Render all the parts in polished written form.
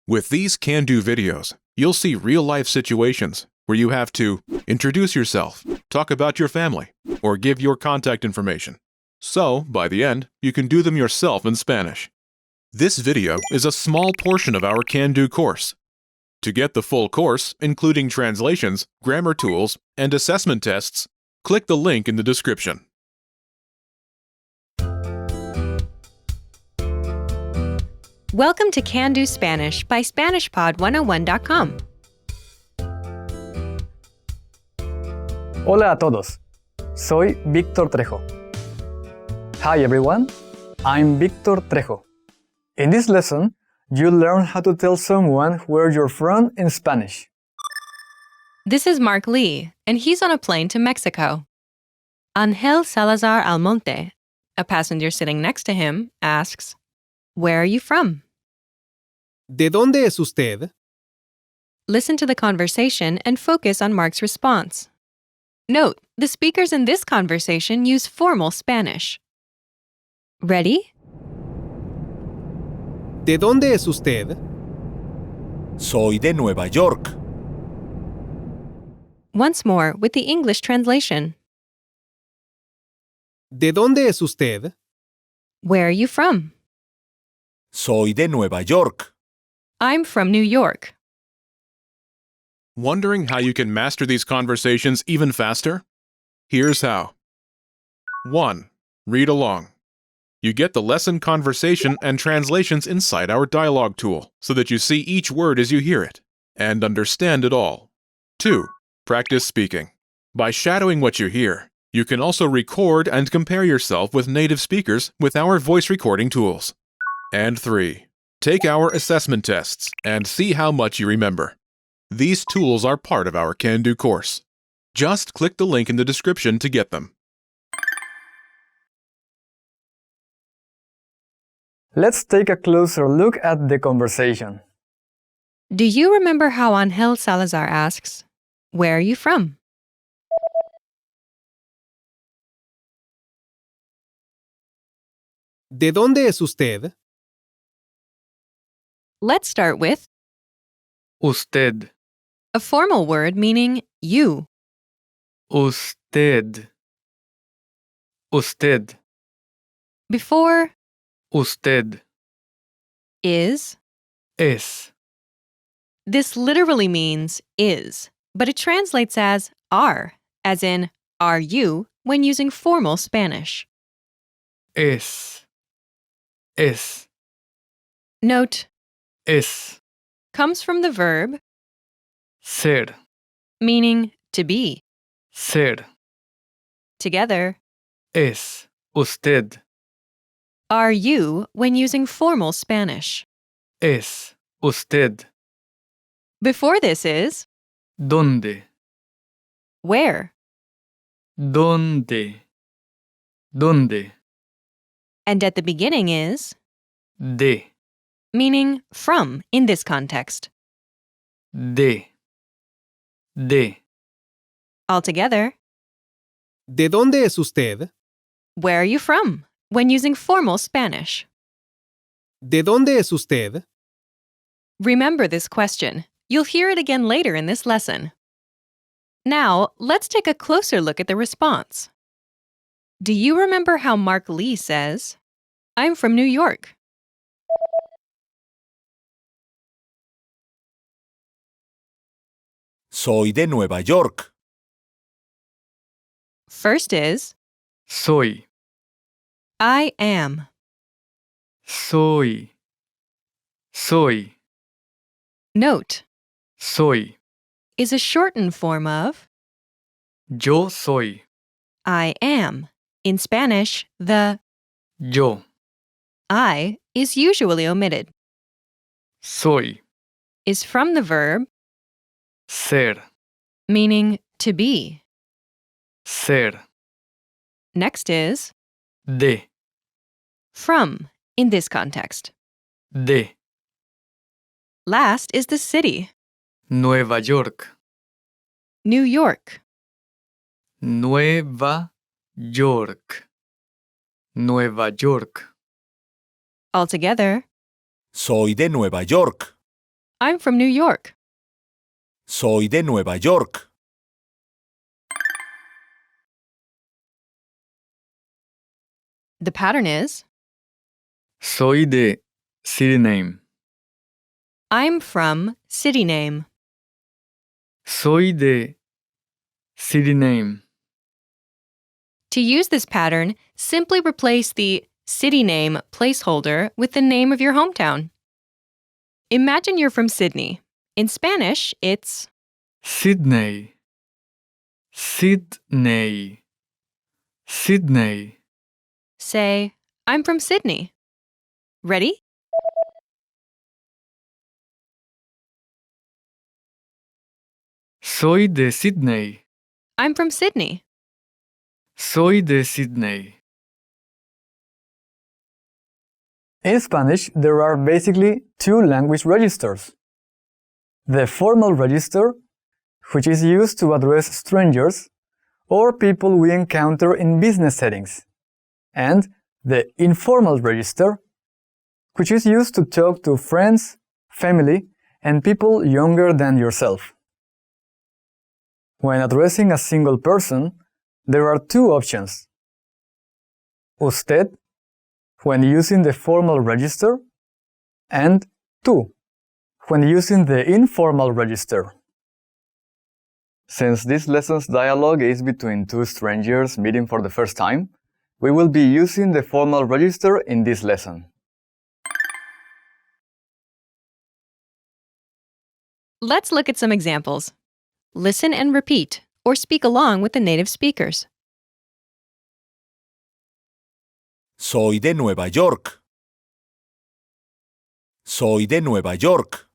With these can-do videos, you'll see real-life situations where you have to introduce yourself, talk about your family, or give your contact information. So, by the end, you can do them yourself in Spanish. This video is a small portion of our can-do course. To get the full course, including translations, grammar tools, and assessment tests, click the link in the description. Welcome to Can Do Spanish by SpanishPod101.com. Hola a todos. Soy Víctor Trejo. Hi everyone. I'm Víctor Trejo. In this lesson, you'll learn how to tell someone where you're from in Spanish. This is Mark Lee, and he's on a plane to Mexico. Ángel Salazar Almonte, a passenger sitting next to him, asks, "Where are you from?" ¿De dónde es usted? Listen to the conversation and focus on Mark's response. Note, the speakers in this conversation use formal Spanish. Ready? ¿De dónde es usted? Soy de Nueva York. Once more with the English translation. ¿De dónde es usted? Where are you from? Soy de Nueva York. I'm from New York. Wondering how you can master these conversations even faster? Here's how. 1. Read along. You get the lesson conversation and translations inside our dialogue tool so that you see each word as you hear it and understand it all. 2. Practice speaking. By shadowing what you hear, you can also record and compare yourself with native speakers with our voice recording tools. And 3. Take our assessment tests and see how much you remember. These tools are part of our Can Do course. Just click the link in the description to get them. Let's take a closer look at the conversation. Do you remember how Ángel Salazar asks, "Where are you from?" ¿De dónde es usted? Let's start with Usted. a formal word meaning you. Usted. Usted. Before Usted. is, Es. this literally means is, but it translates as are, as in are you when using formal Spanish. Es. Es. Note, Es. comes from the verb Ser. meaning to be. Ser. Together, Es. Usted. are you when using formal Spanish. Es. Usted. Before this is ¿Dónde? where, ¿Dónde? ¿Dónde? and at the beginning is De. meaning from in this context. De. De. Altogether, ¿De dónde es usted? where are you from when using formal Spanish? ¿De dónde es usted? Remember this question. You'll hear it again later in this lesson. Now, let's take a closer look at the response. Do you remember how Mark Lee says, "I'm from New York"? Soy de Nueva York. First is Soy. I am. Soy. Soy. Note, Soy. is a shortened form of Yo soy. I am. In Spanish, the Yo. I is usually omitted. Soy. Is from the verb Ser. meaning to be. Ser. Next is De. from in this context. De. Last is the city, Nueva York. New York. Nueva York. Nueva York. Altogether, Soy de Nueva York. I'm from New York. Soy de Nueva York. The pattern is Soy de city name. I'm from city name. Soy de city name. To use this pattern, simply replace the city name placeholder with the name of your hometown. Imagine you're from Sydney. In Spanish, it's Sydney. Sydney. Sydney. say, I'm from Sydney. Ready? Soy de Sydney. I'm from Sydney. Soy de Sydney. In Spanish, there are basically two language registers. The formal register, which is used to address strangers or people we encounter in business settings, and the informal register, which is used to talk to friends, family, and people younger than yourself. When addressing a single person, there are two options. Usted, when using the formal register, and tú, when using the informal register. Since this lesson's dialogue is between two strangers meeting for the first time, we will be using the formal register in this lesson. Let's look at some examples. Listen and repeat, or speak along with the native speakers. Soy de Nueva York. Soy de Nueva York.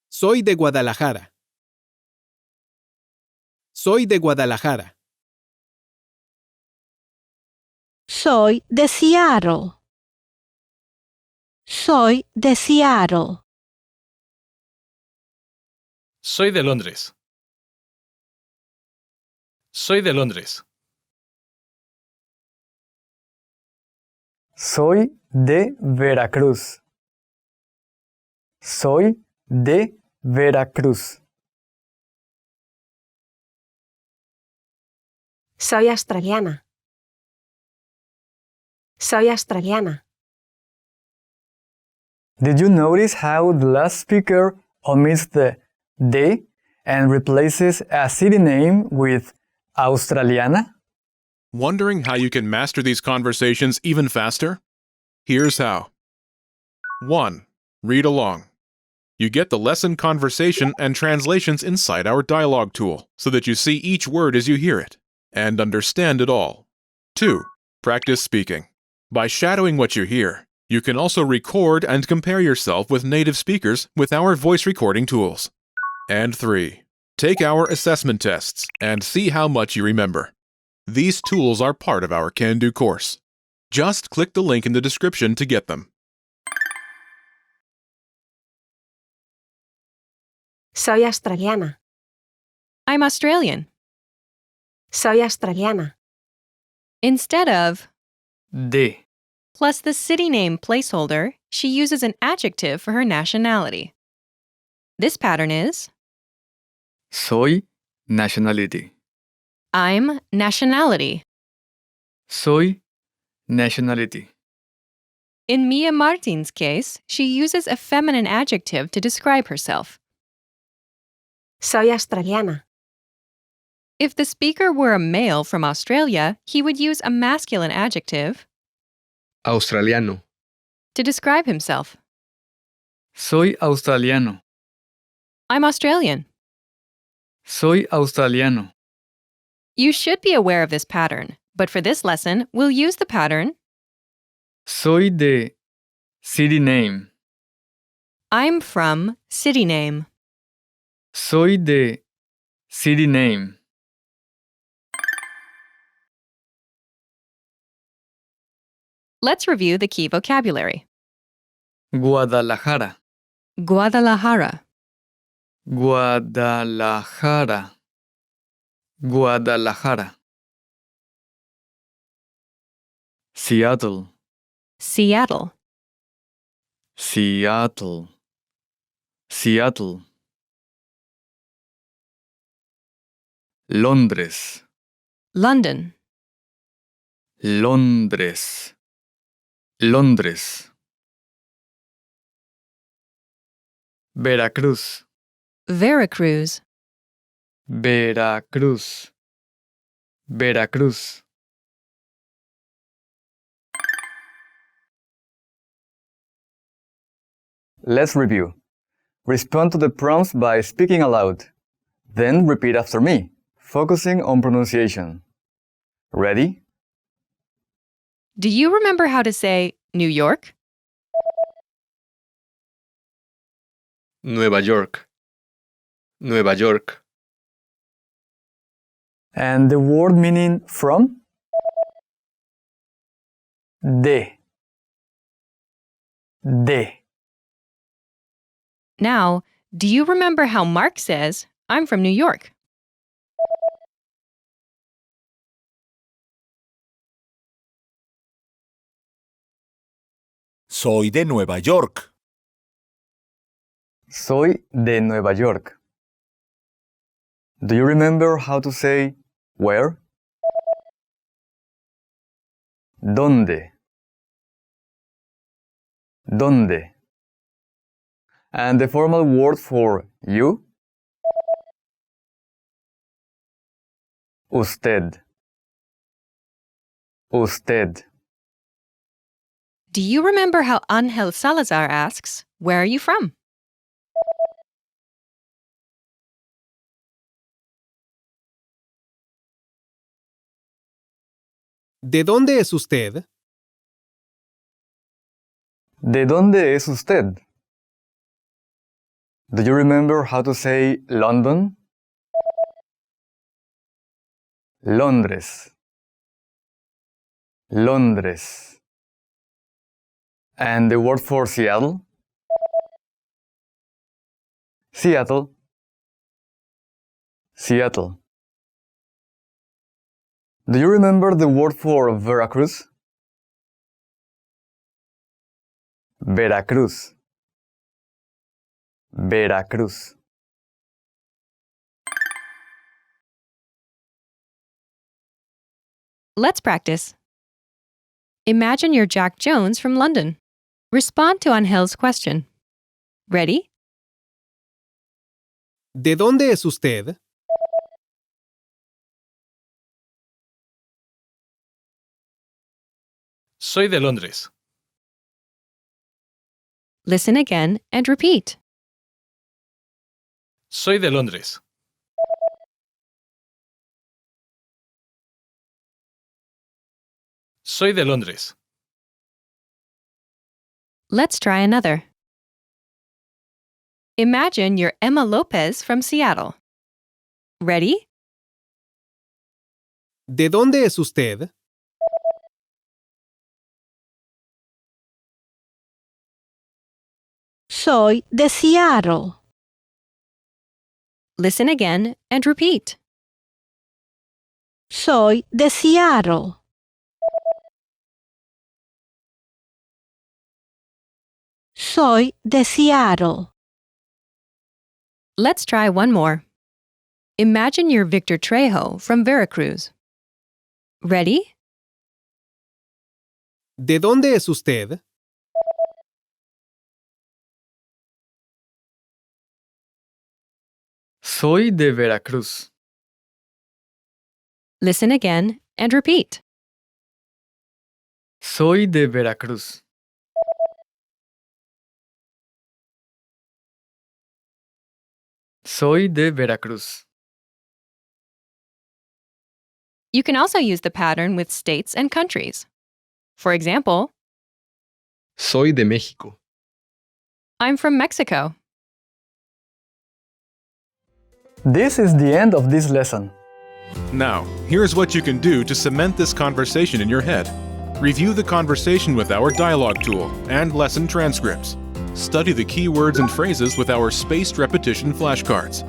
Soy de Guadalajara. Soy de Guadalajara. Soy de Seattle. Soy de Seattle. Soy de Londres. Soy de Londres. Soy de Veracruz. Soy de Veracruz. Soy australiana. Soy australiana. Did you notice how the last speaker omits the de and replaces a city name with Australiana? Wondering how you can master these conversations even faster? Here's how. 1. Read along. You get the lesson conversation and translations inside our dialogue tool so that you see each word as you hear it and understand it all. 2. Practice speaking. By shadowing what you hear, you can also record and compare yourself with native speakers with our voice recording tools. And 3. Take our assessment tests and see how much you remember. These tools are part of our Can Do course. Just click the link in the description to get them. Soy australiana. I'm Australian. Soy australiana. Instead of De. plus the city name placeholder, she uses an adjective for her nationality. This pattern is Soy nationality. I'm nationality. Soy nationality. In Mia Martin's case, she uses a feminine adjective to describe herself. Soy australiana. If the speaker were a male from Australia, he would use a masculine adjective Australiano. to describe himself. Soy australiano. I'm Australian. Soy australiano. You should be aware of this pattern, but for this lesson, we'll use the pattern Soy de city name. I'm from city name. Soy de city name. Let's review the key vocabulary. Guadalajara. Guadalajara, Guadalajara. Guadalajara. Seattle. Seattle, Seattle, Seattle. Londres, London, Londres, Londres. Veracruz, Veracruz, Veracruz, Veracruz. Let's review. Respond to the prompts by speaking aloud. Then repeat after me, focusing on pronunciation. Ready? do you remember how to say New York? Nueva York. Nueva York. And the word meaning from? De. De. Now, do you remember how Mark says, I'm from New York? Soy de Nueva York. Soy de Nueva York. Do you remember how to say where? ¿Dónde? ¿Dónde? And the formal word for you? Usted. Usted. Do you remember how Angel Salazar asks, where are you from? ¿De dónde es usted? ¿De dónde es usted? Do you remember how to say London? Londres. Londres. And the word for Seattle? Seattle. Seattle. Do you remember the word for Veracruz? Veracruz. Veracruz. Let's practice. Imagine you're Jack Jones from London. Respond to Angel's question. Ready? ¿De dónde es usted? Soy de Londres. Listen again and repeat. Soy de Londres. Soy de Londres. Let's try another. Imagine you're Emma Lopez from Seattle. Ready? ¿De dónde es usted? Soy de Seattle. Listen again and repeat. Soy de Seattle. Soy de Seattle. Let's try one more. Imagine you're Victor Trejo from Veracruz. Ready? ¿De dónde es usted? Soy de Veracruz. Listen again and repeat. Soy de Veracruz. Soy de Veracruz. You can also use the pattern with states and countries. For example, Soy de México. I'm from Mexico. This is the end of this lesson. Now, here's what you can do to cement this conversation in your head. Review the conversation with our dialogue tool and lesson transcripts. Study the key words and phrases with our spaced repetition flashcards.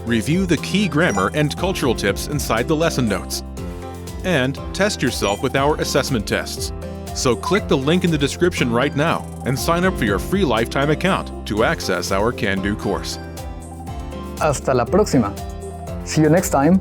Review the key grammar and cultural tips inside the lesson notes. And test yourself with our assessment tests. So click the link in the description right now and sign up for your free lifetime account to access our Can Do course. Hasta la próxima. See you next time.